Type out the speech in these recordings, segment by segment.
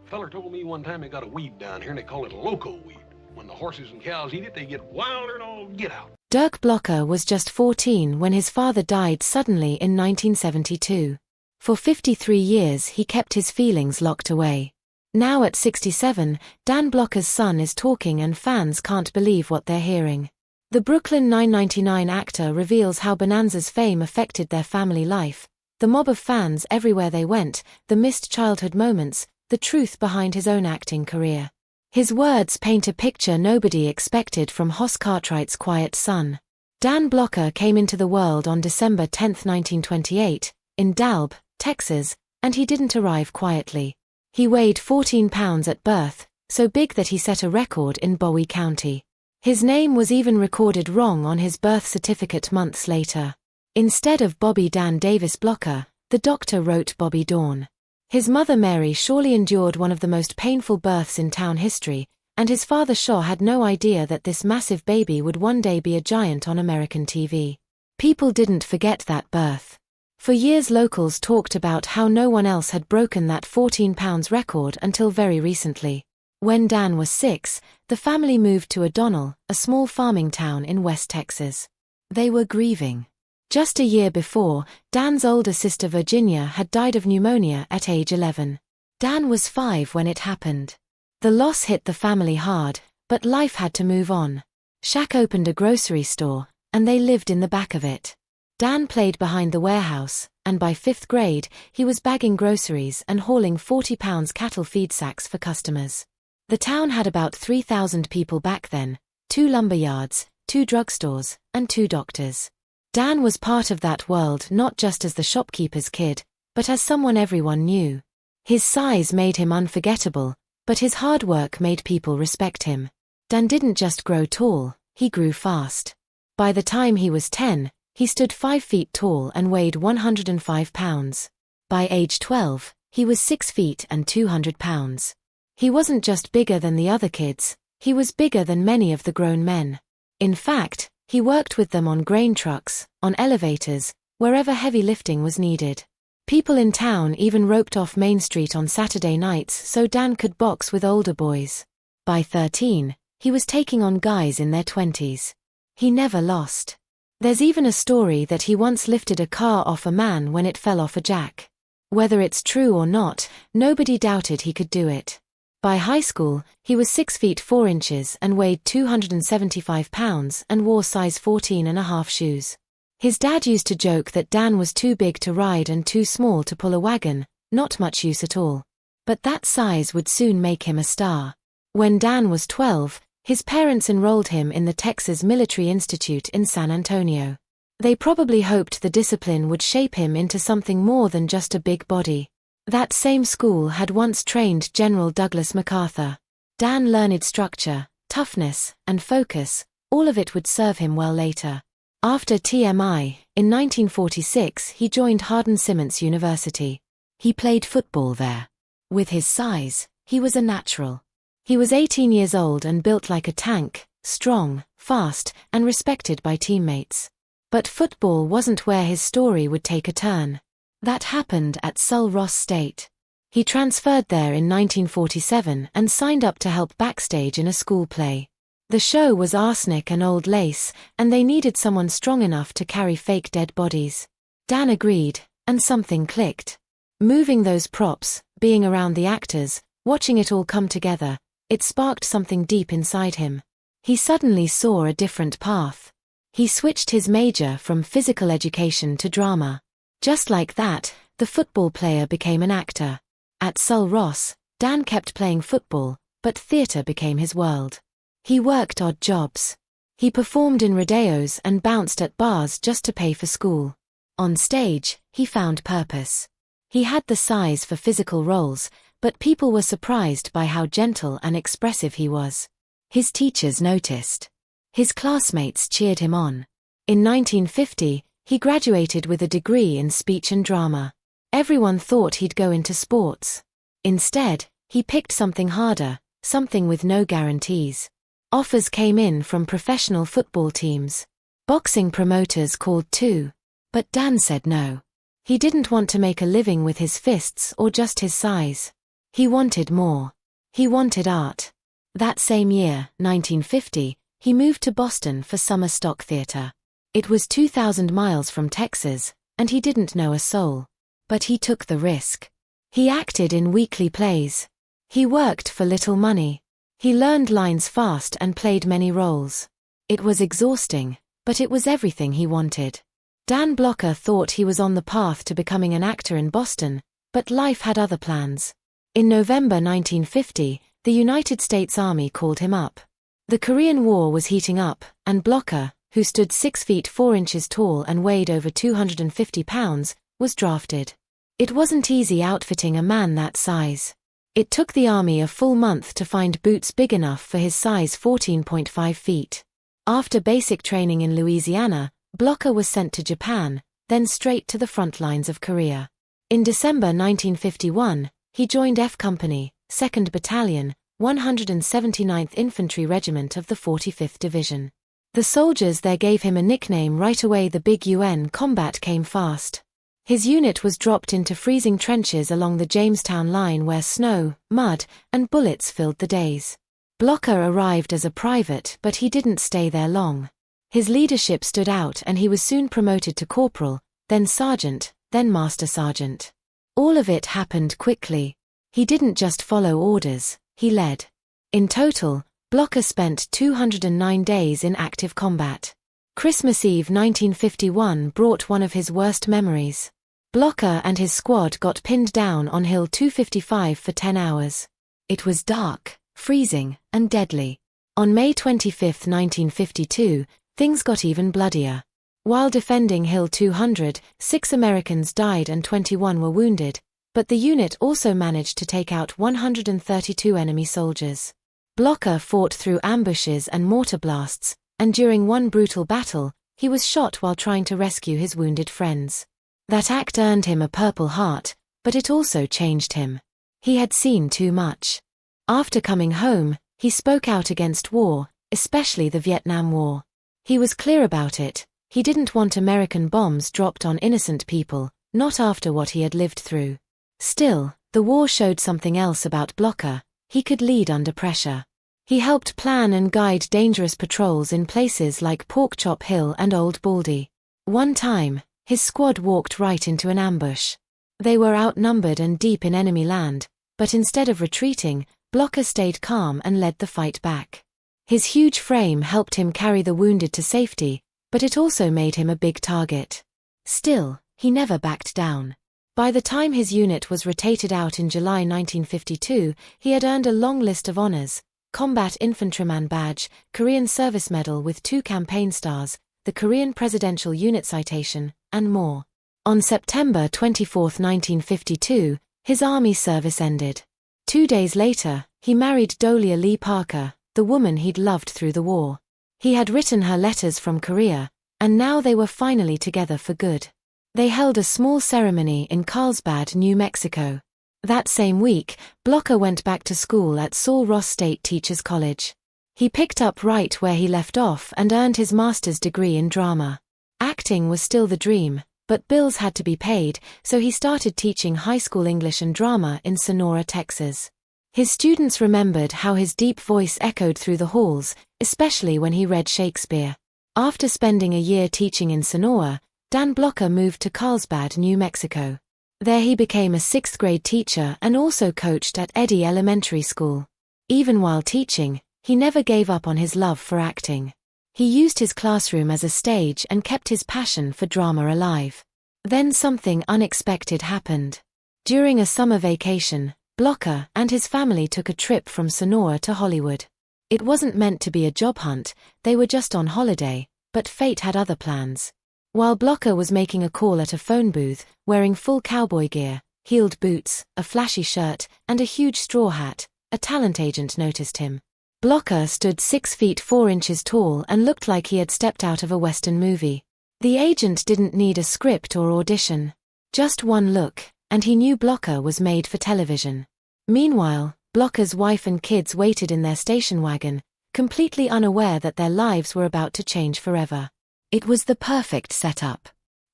Feller told me one time they got a weed down here and they call it loco weed. When the horses and cows eat it, they get wilder than all get out. Dirk Blocker was just 14 when his father died suddenly in 1972. For 53 years he kept his feelings locked away. Now at 67, Dan Blocker's son is talking and fans can't believe what they're hearing. The Brooklyn Nine-99 actor reveals how Bonanza's fame affected their family life, the mob of fans everywhere they went, the missed childhood moments, the truth behind his own acting career. His words paint a picture nobody expected from Hoss Cartwright's quiet son. Dan Blocker came into the world on December 10, 1928, in Dalb, Texas, and he didn't arrive quietly. He weighed 14 pounds at birth, so big that he set a record in Bowie County. His name was even recorded wrong on his birth certificate months later. Instead of Bobby Dan Davis Blocker, the doctor wrote Bobby Dawn. His mother Mary surely endured one of the most painful births in town history, and his father Shaw had no idea that this massive baby would one day be a giant on American TV. People didn't forget that birth. For years locals talked about how no one else had broken that 14 pounds record until very recently. When Dan was 6, the family moved to O'Donnell, a small farming town in West Texas. They were grieving. Just a year before, Dan's older sister Virginia had died of pneumonia at age 11. Dan was 5 when it happened. The loss hit the family hard, but life had to move on. Shaq opened a grocery store, and they lived in the back of it. Dan played behind the warehouse, and by 5th grade, he was bagging groceries and hauling 40-pound cattle feed sacks for customers. The town had about 3,000 people back then, 2 lumber yards, 2 drugstores, and 2 doctors. Dan was part of that world not just as the shopkeeper's kid, but as someone everyone knew. His size made him unforgettable, but his hard work made people respect him. Dan didn't just grow tall, he grew fast. By the time he was 10, he stood 5 feet tall and weighed 105 pounds. By age 12, he was 6 feet and 200 pounds. He wasn't just bigger than the other kids, he was bigger than many of the grown men. In fact, he worked with them on grain trucks, on elevators, wherever heavy lifting was needed. People in town even roped off Main Street on Saturday nights so Dan could box with older boys. By 13, he was taking on guys in their 20s. He never lost. There's even a story that he once lifted a car off a man when it fell off a jack. Whether it's true or not, nobody doubted he could do it. By high school, he was 6 feet 4 inches and weighed 275 pounds and wore size 14.5 shoes. His dad used to joke that Dan was too big to ride and too small to pull a wagon, not much use at all. But that size would soon make him a star. When Dan was 12, his parents enrolled him in the Texas Military Institute in San Antonio. They probably hoped the discipline would shape him into something more than just a big body. That same school had once trained General Douglas MacArthur. Dan learned structure, toughness, and focus, all of it would serve him well later. After TMI, in 1946 he joined Hardin-Simmons University. He played football there. With his size, he was a natural. He was 18 years old and built like a tank, strong, fast, and respected by teammates. But football wasn't where his story would take a turn. That happened at Sul Ross State. He transferred there in 1947 and signed up to help backstage in a school play. The show was Arsenic and Old Lace, and they needed someone strong enough to carry fake dead bodies. Dan agreed, and something clicked. Moving those props, being around the actors, watching it all come together, it sparked something deep inside him. He suddenly saw a different path. He switched his major from physical education to drama. Just like that, the football player became an actor. At Sul Ross, Dan kept playing football, but theater became his world. He worked odd jobs. He performed in rodeos and bounced at bars just to pay for school. On stage, he found purpose. He had the size for physical roles, but people were surprised by how gentle and expressive he was. His teachers noticed. His classmates cheered him on. In 1950, he graduated with a degree in speech and drama. Everyone thought he'd go into sports. Instead, he picked something harder, something with no guarantees. Offers came in from professional football teams. Boxing promoters called too. But Dan said no. He didn't want to make a living with his fists or just his size. He wanted more. He wanted art. That same year, 1950, he moved to Boston for summer stock theater. It was 2,000 miles from Texas, and he didn't know a soul. But he took the risk. He acted in weekly plays. He worked for little money. He learned lines fast and played many roles. It was exhausting, but it was everything he wanted. Dan Blocker thought he was on the path to becoming an actor in Boston, but life had other plans. In November 1950, the United States Army called him up. The Korean War was heating up, and Blocker, who stood 6 feet 4 inches tall and weighed over 250 pounds, was drafted. It wasn't easy outfitting a man that size. It took the Army a full month to find boots big enough for his size 14.5 feet. After basic training in Louisiana, Blocker was sent to Japan, then straight to the front lines of Korea. In December 1951, he joined F Company, 2nd Battalion, 179th Infantry Regiment of the 45th Division. The soldiers there gave him a nickname right away: the Big UN. Combat came fast. His unit was dropped into freezing trenches along the Jamestown line where snow, mud, and bullets filled the days. Blocker arrived as a private, but he didn't stay there long. His leadership stood out and he was soon promoted to corporal, then sergeant, then master sergeant. All of it happened quickly. He didn't just follow orders, he led. In total, Blocker spent 209 days in active combat. Christmas Eve 1951 brought one of his worst memories. Blocker and his squad got pinned down on Hill 255 for 10 hours. It was dark, freezing, and deadly. On May 25, 1952, things got even bloodier. While defending Hill 200, 6 Americans died and 21 were wounded, but the unit also managed to take out 132 enemy soldiers. Blocker fought through ambushes and mortar blasts, and during one brutal battle, he was shot while trying to rescue his wounded friends. That act earned him a Purple Heart, but it also changed him. He had seen too much. After coming home, he spoke out against war, especially the Vietnam War. He was clear about it: he didn't want American bombs dropped on innocent people, not after what he had lived through. Still, the war showed something else about Blocker: he could lead under pressure. He helped plan and guide dangerous patrols in places like Porkchop Hill and Old Baldy. One time, his squad walked right into an ambush. They were outnumbered and deep in enemy land, but instead of retreating, Blocker stayed calm and led the fight back. His huge frame helped him carry the wounded to safety, but it also made him a big target. Still, he never backed down. By the time his unit was rotated out in July 1952, he had earned a long list of honors: Combat Infantryman Badge, Korean Service Medal with 2 campaign stars, the Korean Presidential Unit Citation, and more. On September 24, 1952, his army service ended. 2 days later, he married Dolia Lee Parker, the woman he'd loved through the war. He had written her letters from Korea, and now they were finally together for good. They held a small ceremony in Carlsbad, New Mexico. That same week, Blocker went back to school at Saul Ross State Teachers College. He picked up right where he left off and earned his master's degree in drama. Acting was still the dream, but bills had to be paid, so he started teaching high school English and drama in Sonora, Texas. His students remembered how his deep voice echoed through the halls, especially when he read Shakespeare. After spending a year teaching in Sonora, Dan Blocker moved to Carlsbad, New Mexico. There he became a 6th grade teacher and also coached at Eddy Elementary School. Even while teaching, he never gave up on his love for acting. He used his classroom as a stage and kept his passion for drama alive. Then something unexpected happened. During a summer vacation, Blocker and his family took a trip from Sonora to Hollywood. It wasn't meant to be a job hunt, they were just on holiday, but fate had other plans. While Blocker was making a call at a phone booth, wearing full cowboy gear, heeled boots, a flashy shirt, and a huge straw hat, a talent agent noticed him. Blocker stood 6 feet 4 inches tall and looked like he had stepped out of a Western movie. The agent didn't need a script or audition. Just one look, and he knew Blocker was made for television. Meanwhile, Blocker's wife and kids waited in their station wagon, completely unaware that their lives were about to change forever. It was the perfect setup.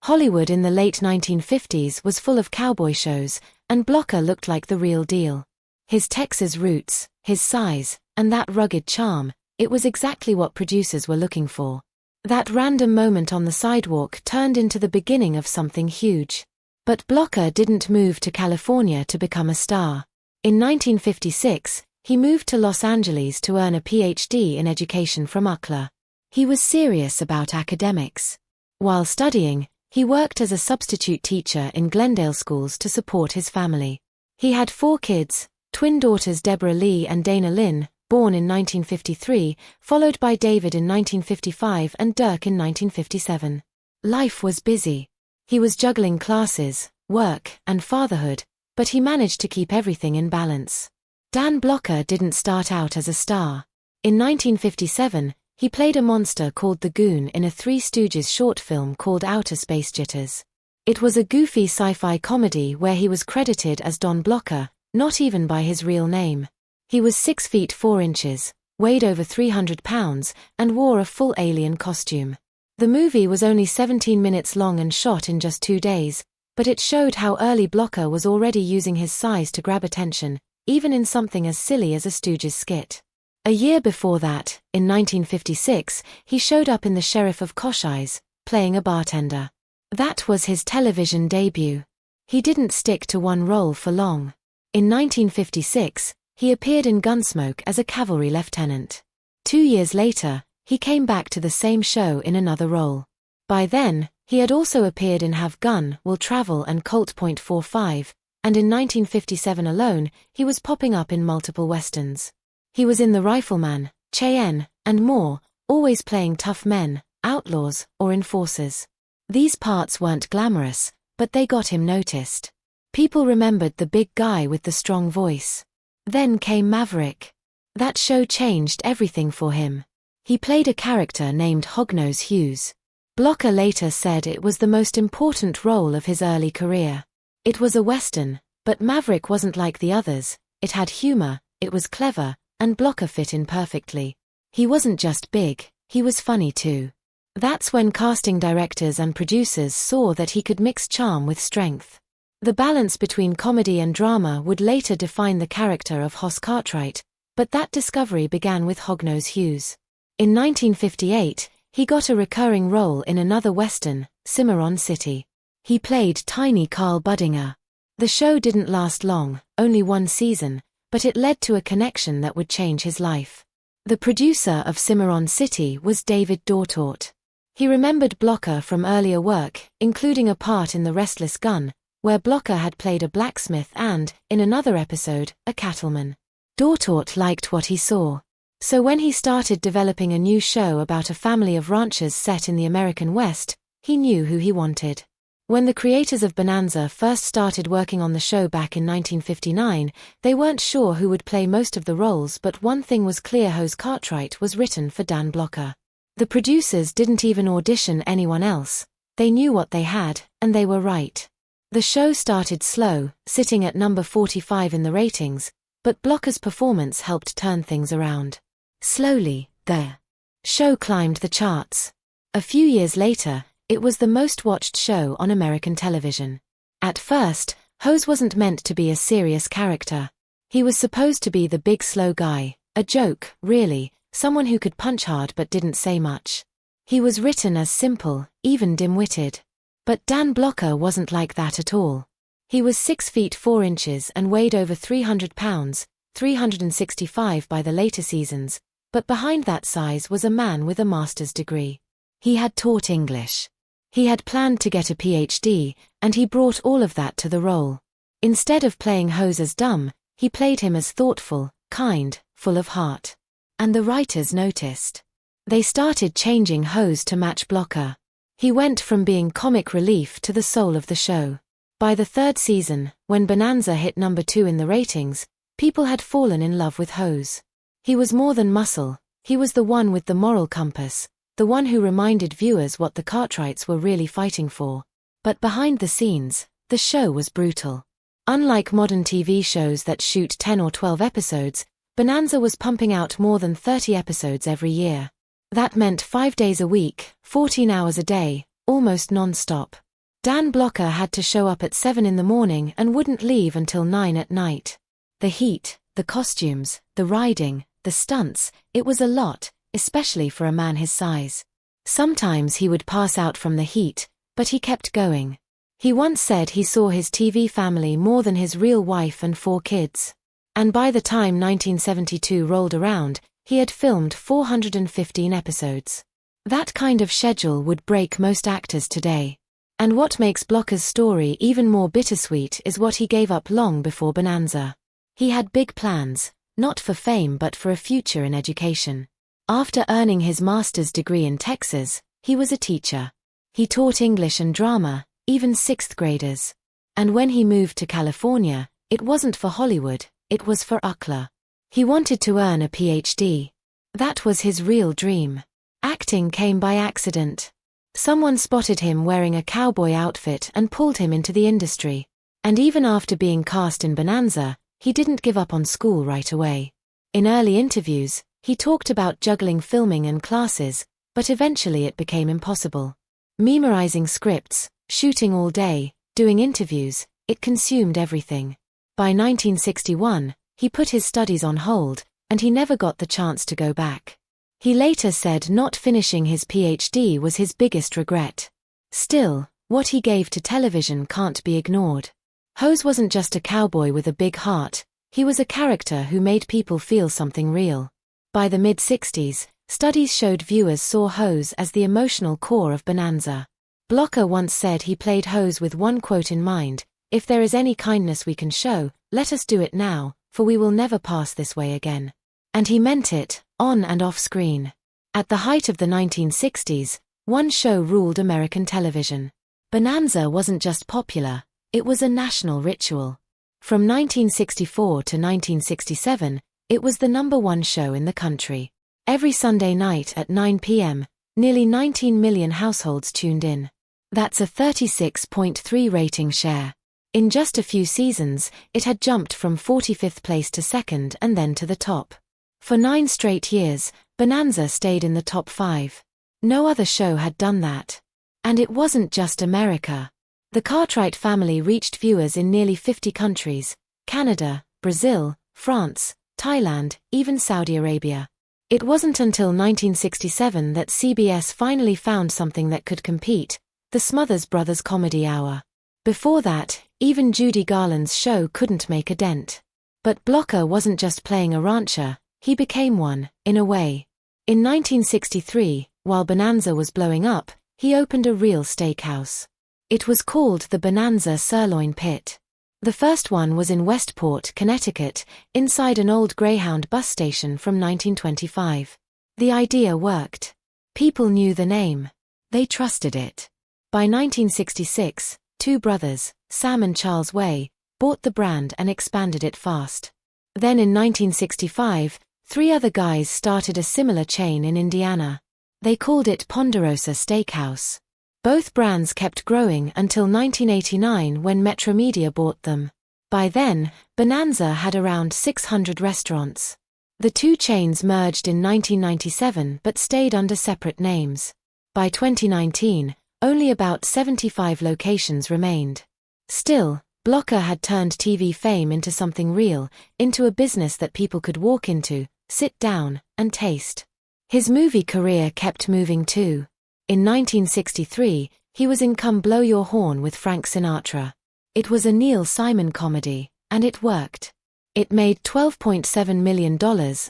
Hollywood in the late 1950s was full of cowboy shows, and Blocker looked like the real deal. His Texas roots, his size, and that rugged charm, it was exactly what producers were looking for. That random moment on the sidewalk turned into the beginning of something huge. But Blocker didn't move to California to become a star. In 1956, he moved to Los Angeles to earn a PhD in education from UCLA. He was serious about academics. While studying, he worked as a substitute teacher in Glendale schools to support his family. He had 4 kids, twin daughters Deborah Lee and Dana Lynn, born in 1953, followed by David in 1955 and Dirk in 1957. Life was busy. He was juggling classes, work, and fatherhood, but he managed to keep everything in balance. Dan Blocker didn't start out as a star. In 1957, he played a monster called the Goon in a Three Stooges short film called Outer Space Jitters. It was a goofy sci-fi comedy where he was credited as Don Blocker, not even by his real name. He was 6 feet 4 inches, weighed over 300 pounds, and wore a full alien costume. The movie was only 17 minutes long and shot in just 2 days, but it showed how early Blocker was already using his size to grab attention, even in something as silly as a Stooges skit. A year before that, in 1956, he showed up in The Sheriff of Cochise, playing a bartender. That was his television debut. He didn't stick to one role for long. In 1956, he appeared in Gunsmoke as a cavalry lieutenant. 2 years later, he came back to the same show in another role. By then, he had also appeared in Have Gun, Will Travel and Colt .45, and in 1957 alone, he was popping up in multiple westerns. He was in The Rifleman, Cheyenne, and more, always playing tough men, outlaws, or enforcers. These parts weren't glamorous, but they got him noticed. People remembered the big guy with the strong voice. Then came Maverick. That show changed everything for him. He played a character named Hognose Hughes. Blocker later said it was the most important role of his early career. It was a western, but Maverick wasn't like the others. It had humor, it was clever, and Blocker fit in perfectly. He wasn't just big, he was funny too. That's when casting directors and producers saw that he could mix charm with strength. The balance between comedy and drama would later define the character of Hoss Cartwright, but that discovery began with Hognose Hughes. In 1958, he got a recurring role in another western, Cimarron City. He played Tiny Carl Buddinger. The show didn't last long, only 1 season, but it led to a connection that would change his life. The producer of Cimarron City was David Dortort. He remembered Blocker from earlier work, including a part in The Restless Gun, where Blocker had played a blacksmith and, in another episode, a cattleman. Dortort liked what he saw. So when he started developing a new show about a family of ranchers set in the American West, he knew who he wanted. When the creators of Bonanza first started working on the show back in 1959, they weren't sure who would play most of the roles, but one thing was clear: Hoss Cartwright was written for Dan Blocker. The producers didn't even audition anyone else. They knew what they had, and they were right. The show started slow, sitting at number 45 in the ratings, but Blocker's performance helped turn things around. Slowly, the show climbed the charts. A few years later, it was the most watched show on American television. At first, Hoss wasn't meant to be a serious character. He was supposed to be the big slow guy, a joke, really, someone who could punch hard but didn't say much. He was written as simple, even dim-witted. But Dan Blocker wasn't like that at all. He was 6 feet 4 inches and weighed over 300 pounds, 365 by the later seasons, but behind that size was a man with a master's degree. He had taught English. He had planned to get a PhD, and he brought all of that to the role. Instead of playing Hoss as dumb, he played him as thoughtful, kind, full of heart. And the writers noticed. They started changing Hoss to match Blocker. He went from being comic relief to the soul of the show. By the 3rd season, when Bonanza hit number 2 in the ratings, people had fallen in love with Hoss. He was more than muscle, he was the one with the moral compass, the one who reminded viewers what the Cartwrights were really fighting for. But behind the scenes, the show was brutal. Unlike modern TV shows that shoot 10 or 12 episodes, Bonanza was pumping out more than 30 episodes every year. That meant 5 days a week, 14 hours a day, almost non-stop. Dan Blocker had to show up at 7 in the morning and wouldn't leave until 9 at night. The heat, the costumes, the riding, the stunts, it was a lot, especially for a man his size. Sometimes he would pass out from the heat, but he kept going. He once said he saw his TV family more than his real wife and 4 kids. And by the time 1972 rolled around, he had filmed 415 episodes. That kind of schedule would break most actors today. And what makes Blocker's story even more bittersweet is what he gave up long before Bonanza. He had big plans, not for fame but for a future in education. After earning his master's degree in Texas, he was a teacher. He taught English and drama, even 6th graders. And when he moved to California, it wasn't for Hollywood, it was for UCLA. He wanted to earn a PhD. That was his real dream. Acting came by accident. Someone spotted him wearing a cowboy outfit and pulled him into the industry. And even after being cast in Bonanza, he didn't give up on school right away. In early interviews, he talked about juggling filming and classes, but eventually it became impossible. Memorizing scripts, shooting all day, doing interviews, it consumed everything. By 1961, he put his studies on hold, and he never got the chance to go back. He later said not finishing his PhD was his biggest regret. Still, what he gave to television can't be ignored. Hose wasn't just a cowboy with a big heart, he was a character who made people feel something real. By the mid-60s, studies showed viewers saw Hose as the emotional core of Bonanza. Blocker once said he played Hose with one quote in mind: "If there is any kindness we can show, let us do it now, for we will never pass this way again." And he meant it, on and off screen. At the height of the 1960s, one show ruled American television. Bonanza wasn't just popular, it was a national ritual. From 1964 to 1967, it was the #1 show in the country. Every Sunday night at 9 p.m., nearly 19 million households tuned in. That's a 36.3 rating share. In just a few seasons, it had jumped from 45th place to 2nd and then to the top. For 9 straight years, Bonanza stayed in the top 5. No other show had done that. And it wasn't just America. The Cartwright family reached viewers in nearly 50 countries: Canada, Brazil, France, Thailand, even Saudi Arabia. It wasn't until 1967 that CBS finally found something that could compete: the Smothers Brothers Comedy Hour. Before that, even Judy Garland's show couldn't make a dent. But Blocker wasn't just playing a rancher, he became one, in a way. In 1963, while Bonanza was blowing up, he opened a real steakhouse. It was called the Bonanza Sirloin Pit. The first one was in Westport, Connecticut, inside an old Greyhound bus station from 1925. The idea worked. People knew the name. They trusted it. By 1966, 2 brothers, Sam and Charles Way, bought the brand and expanded it fast. Then in 1965, 3 other guys started a similar chain in Indiana. They called it Ponderosa Steakhouse. Both brands kept growing until 1989 when Metromedia bought them. By then, Bonanza had around 600 restaurants. The 2 chains merged in 1997 but stayed under separate names. By 2019, only about 75 locations remained. Still, Blocker had turned TV fame into something real, into a business that people could walk into, sit down, and taste. His movie career kept moving too. In 1963, he was in Come Blow Your Horn with Frank Sinatra. It was a Neil Simon comedy, and it worked. It made $12.7 million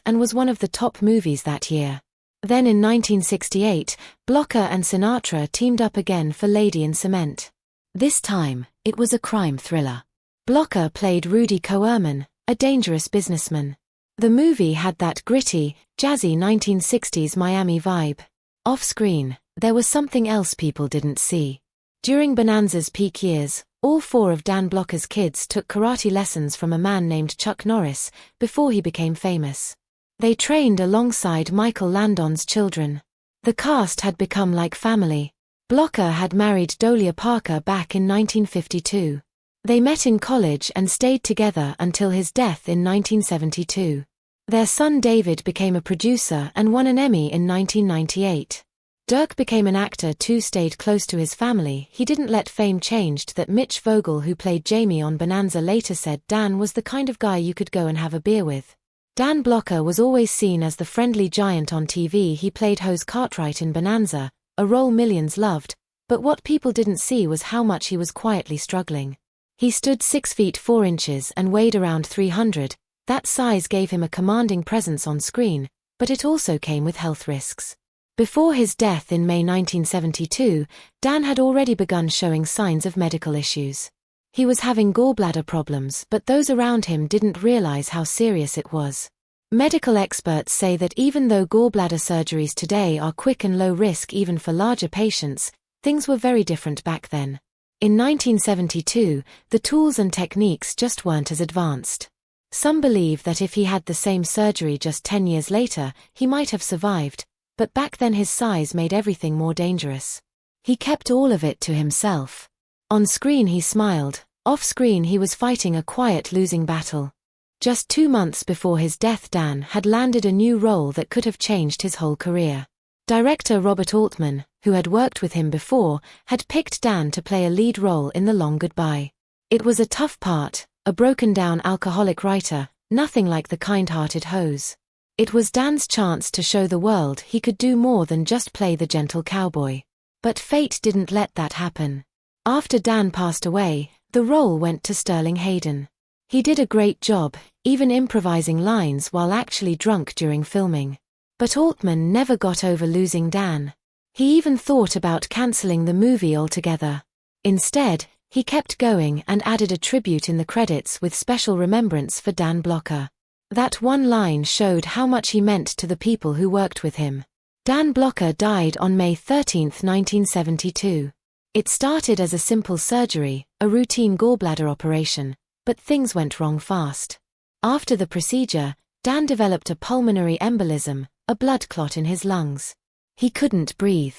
and was one of the top movies that year. Then in 1968, Blocker and Sinatra teamed up again for Lady in Cement. This time, it was a crime thriller. Blocker played Rudy Coerman, a dangerous businessman. The movie had that gritty, jazzy 1960s Miami vibe. Off-screen, there was something else people didn't see. During Bonanza's peak years, all 4 of Dan Blocker's kids took karate lessons from a man named Chuck Norris before he became famous. They trained alongside Michael Landon's children. The cast had become like family. Blocker had married Dolia Parker back in 1952. They met in college and stayed together until his death in 1972. Their son David became a producer and won an Emmy in 1998. Dirk became an actor too, stayed close to his family. He didn't let fame change. That Mitch Vogel, who played Jamie on Bonanza, later said Dan was the kind of guy you could go and have a beer with. Dan Blocker was always seen as the friendly giant on TV. He played Hose Cartwright in Bonanza, a role millions loved, but what people didn't see was how much he was quietly struggling. He stood 6 feet 4 inches and weighed around 300. That size gave him a commanding presence on screen, but it also came with health risks. Before his death in May 1972, Dan had already begun showing signs of medical issues. He was having gallbladder problems, but those around him didn't realize how serious it was. Medical experts say that even though gallbladder surgeries today are quick and low risk even for larger patients, things were very different back then. In 1972, the tools and techniques just weren't as advanced. Some believe that if he had the same surgery just 10 years later, he might have survived, but back then his size made everything more dangerous. He kept all of it to himself. On screen he smiled, off screen he was fighting a quiet losing battle. Just 2 months before his death, Dan had landed a new role that could have changed his whole career. Director Robert Altman, who had worked with him before, had picked Dan to play a lead role in The Long Goodbye. It was a tough part, a broken-down alcoholic writer, nothing like the kind-hearted Hose. It was Dan's chance to show the world he could do more than just play the gentle cowboy. But fate didn't let that happen. After Dan passed away, the role went to Sterling Hayden. He did a great job, even improvising lines while actually drunk during filming. But Altman never got over losing Dan. He even thought about canceling the movie altogether. Instead, he kept going and added a tribute in the credits with special remembrance for Dan Blocker. That one line showed how much he meant to the people who worked with him. Dan Blocker died on May 13, 1972. It started as a simple surgery, a routine gallbladder operation, but things went wrong fast. After the procedure, Dan developed a pulmonary embolism, a blood clot in his lungs. He couldn't breathe.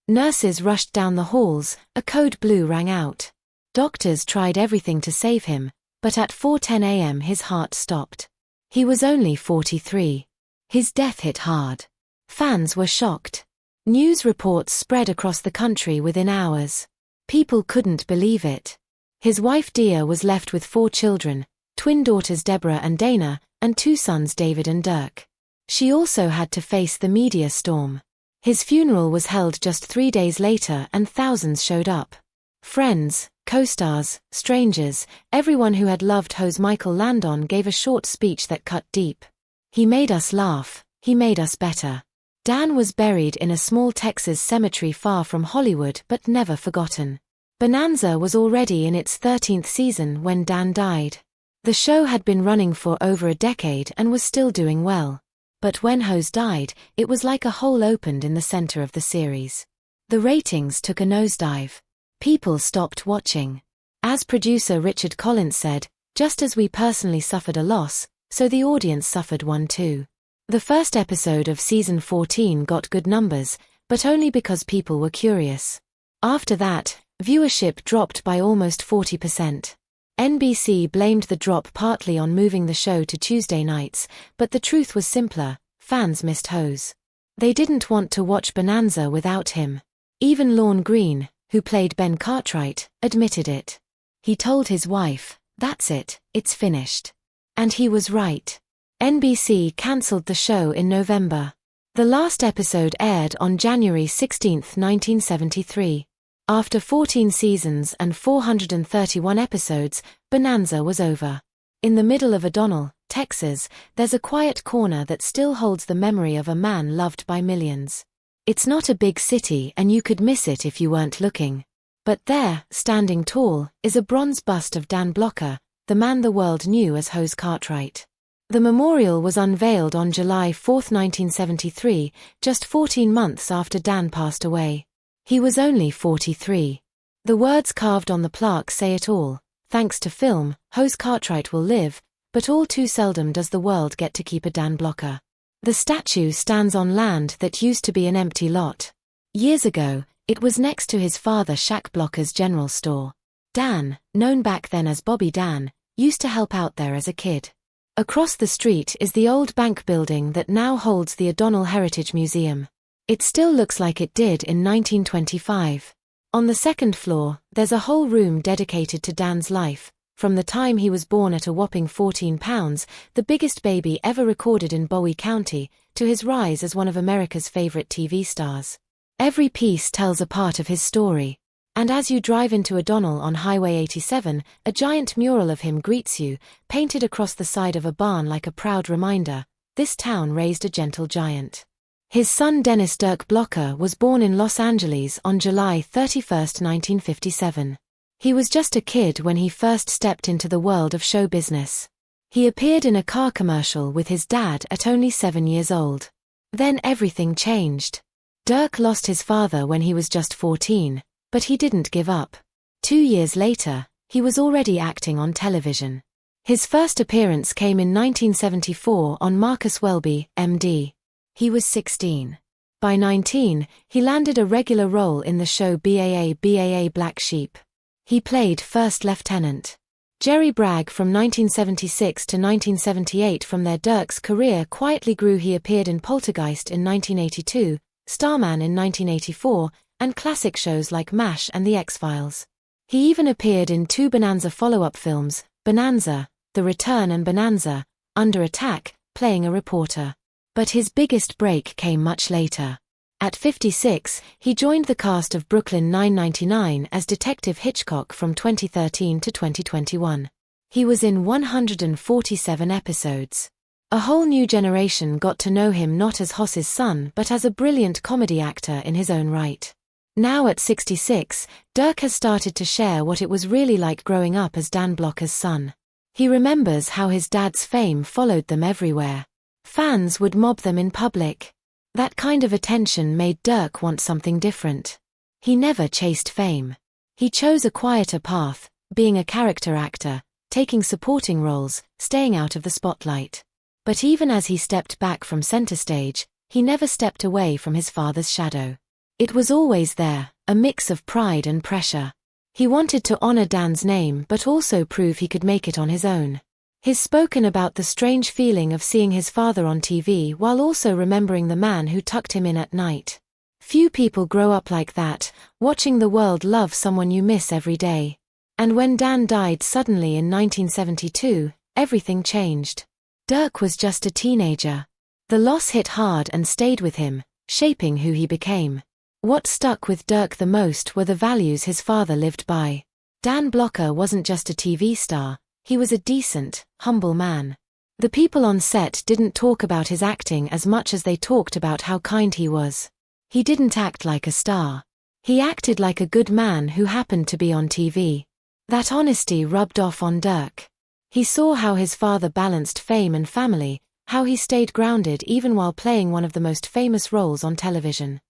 Nurses rushed down the halls, a code blue rang out. Doctors tried everything to save him, but at 4:10 a.m. his heart stopped. He was only 43. His death hit hard. Fans were shocked. News reports spread across the country within hours. People couldn't believe it. His wife Dia was left with 4 children, twin daughters Deborah and Dana, and 2 sons David and Dirk. She also had to face the media storm. His funeral was held just 3 days later and thousands showed up. Friends, co-stars, strangers, everyone who had loved Hose. Michael Landon gave a short speech that cut deep. He made us laugh, he made us better. Dan was buried in a small Texas cemetery far from Hollywood but never forgotten. Bonanza was already in its 13th season when Dan died. The show had been running for over a decade and was still doing well. But when Hose died, it was like a hole opened in the center of the series. The ratings took a nosedive. People stopped watching. As producer Richard Collins said, just as we personally suffered a loss, so the audience suffered one too. The first episode of season 14 got good numbers, but only because people were curious. After that, viewership dropped by almost 40%. NBC blamed the drop partly on moving the show to Tuesday nights, but the truth was simpler: fans missed Hose. They didn't want to watch Bonanza without him. Even Lorne Greene, who played Ben Cartwright, admitted it. He told his wife, "That's it, it's finished." And he was right. NBC cancelled the show in November. The last episode aired on January 16, 1973. After 14 seasons and 431 episodes, Bonanza was over. In the middle of O'Donnell, Texas, there's a quiet corner that still holds the memory of a man loved by millions. It's not a big city and you could miss it if you weren't looking. But there, standing tall, is a bronze bust of Dan Blocker, the man the world knew as Hose Cartwright. The memorial was unveiled on July 4, 1973, just 14 months after Dan passed away. He was only 43. The words carved on the plaque say it all: "Thanks to film, Hose Cartwright will live, but all too seldom does the world get to keep a Dan Blocker." The statue stands on land that used to be an empty lot. Years ago, it was next to his father Shaq Blocker's general store. Dan, known back then as Bobby Dan, used to help out there as a kid. Across the street is the old bank building that now holds the O'Donnell Heritage Museum. It still looks like it did in 1925. On the second floor, there's a whole room dedicated to Dan's life, from the time he was born at a whopping 14 pounds, the biggest baby ever recorded in Bowie County, to his rise as one of America's favorite TV stars. Every piece tells a part of his story. And as you drive into O'Donnell on Highway 87, a giant mural of him greets you, painted across the side of a barn like a proud reminder, this town raised a gentle giant. His son Dennis Dirk Blocker was born in Los Angeles on July 31, 1957. He was just a kid when he first stepped into the world of show business. He appeared in a car commercial with his dad at only 7 years old. Then everything changed. Dirk lost his father when he was just 14, but he didn't give up. 2 years later, he was already acting on television. His first appearance came in 1974 on Marcus Welby, MD. He was 16. By 19, he landed a regular role in the show BAA Black Sheep. He played First Lieutenant Jerry Bragg from 1976 to 1978. From there, Dirk's career quietly grew. He appeared in Poltergeist in 1982, Starman in 1984, and classic shows like MASH and The X-Files. He even appeared in 2 Bonanza follow-up films, Bonanza, The Return, and Bonanza, Under Attack, playing a reporter. But his biggest break came much later. At 56, he joined the cast of Brooklyn Nine-Nine as Detective Hitchcock from 2013 to 2021. He was in 147 episodes. A whole new generation got to know him not as Hoss's son but as a brilliant comedy actor in his own right. Now at 66, Dirk has started to share what it was really like growing up as Dan Blocker's son. He remembers how his dad's fame followed them everywhere. Fans would mob them in public. That kind of attention made Dirk want something different. He never chased fame. He chose a quieter path, being a character actor, taking supporting roles, staying out of the spotlight. But even as he stepped back from center stage, he never stepped away from his father's shadow. It was always there, a mix of pride and pressure. He wanted to honor Dan's name but also prove he could make it on his own. He's spoken about the strange feeling of seeing his father on TV while also remembering the man who tucked him in at night. Few people grow up like that, watching the world love someone you miss every day. And when Dan died suddenly in 1972, everything changed. Dirk was just a teenager. The loss hit hard and stayed with him, shaping who he became. What stuck with Dirk the most were the values his father lived by. Dan Blocker wasn't just a TV star. He was a decent, humble man. The people on set didn't talk about his acting as much as they talked about how kind he was. He didn't act like a star. He acted like a good man who happened to be on TV. That honesty rubbed off on Dirk. He saw how his father balanced fame and family, how he stayed grounded even while playing one of the most famous roles on television.